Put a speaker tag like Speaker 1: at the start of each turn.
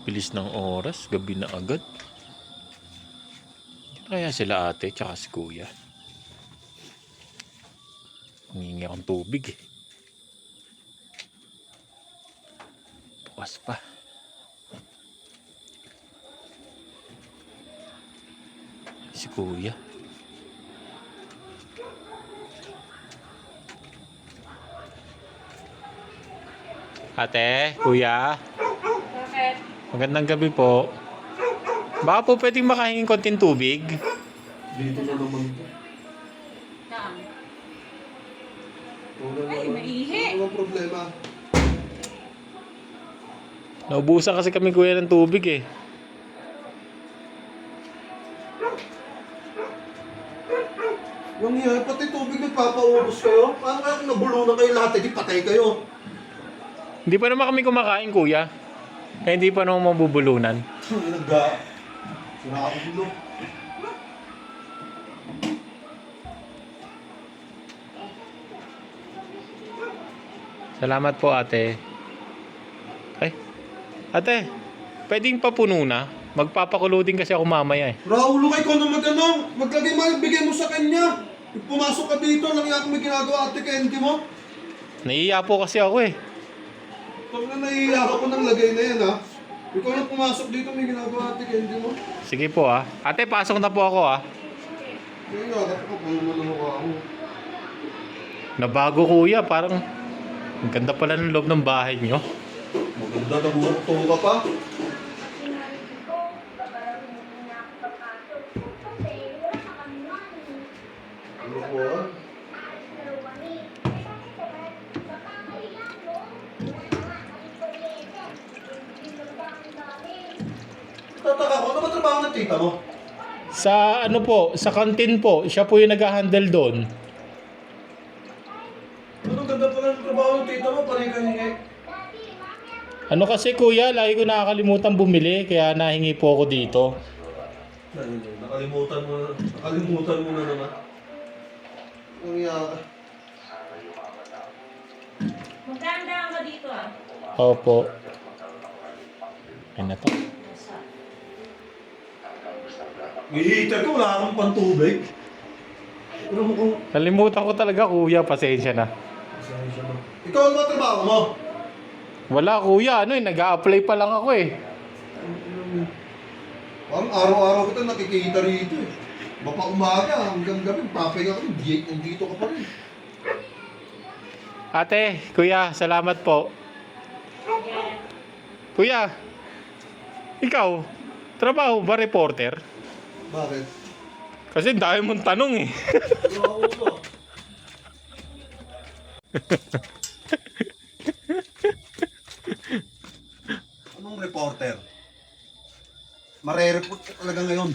Speaker 1: Bilis ng oras, gabi na agad. Kaya sila ate, tsaka si kuya. Humingi akong tubig eh. Bukas pa. Si kuya. Ate, kuya.
Speaker 2: Bakit?
Speaker 1: Magandang gabi po. Baka po pwedeng makahingin konting tubig?
Speaker 3: Dito na naman ito.
Speaker 2: Saan?
Speaker 3: Wala
Speaker 2: Ay,
Speaker 3: naman.
Speaker 2: maihi.
Speaker 3: Walang problema.
Speaker 1: Naubusan kasi kami kuya ng tubig eh.
Speaker 3: Yung yan, pati tubig nagpapaubos kayo. Parang kaya kung nabulunan kayo lahat, di patay kayo.
Speaker 1: Hindi pa naman kami kumakain kuya. Kaya hindi pa naman mabubulunan.
Speaker 3: Sira ako gulo.
Speaker 1: Salamat po ate. Ay, ate, pwedeng papuno na? Magpapakulo din kasi ako mamaya eh.
Speaker 3: Raulo kay ko na maglagay mo, bigay mo sa kanya. Pumasok ka dito, lang ako may ginagawa ate Candy mo.
Speaker 1: Naiiya po kasi ako eh.
Speaker 3: Pag na naiiyak ako ng lagay na yan ha. Ikaw na pumasok dito, may ginagawa ate Candy mo.
Speaker 1: Sige po ah. Ate, pasok na po ako ah.
Speaker 3: Kaya yagap ko kung naman ang mukha mo.
Speaker 1: Nabago kuya, parang ang ganda pala ng loob ng bahay nyo.
Speaker 3: Maganda na buhok ka pa. Ano po ah? Tataka ko, ano ba trabaho ng tita mo?
Speaker 1: Sa ano po, sa kantin po, siya po yung nag-handle doon.
Speaker 3: Anong ganda pala ng trabaho ng tita mo? Panay ka hingi.
Speaker 1: Ano kasi kuya, lagi ko nakakalimutan bumili, kaya nahingi po ako dito.
Speaker 3: Nakalimutan mo na naman. Ang yaka.
Speaker 2: Magdaan ka dito ah.
Speaker 1: Opo. Ay na to.
Speaker 3: May heater ka, wala kang pantubig. Ano mo kung...
Speaker 1: Nalimutan ko talaga kuya, pasensya na.
Speaker 3: Ikaw ano ba trabaho mo?
Speaker 1: Wala kuya, ano eh, nag-a-apply pa lang ako eh.
Speaker 3: Parang araw-araw kita nakikita rito eh. Bapa umaga hanggang gabi, papahinga ka rin, nandito ka pa rin.
Speaker 1: Ate, kuya, salamat po. Kuya, ikaw, trabaho ba reporter?
Speaker 3: Bakit?
Speaker 1: Kasi dahil mong tanong eh.
Speaker 3: Trabaho mo. Anong reporter? Marereport ka talaga ngayon.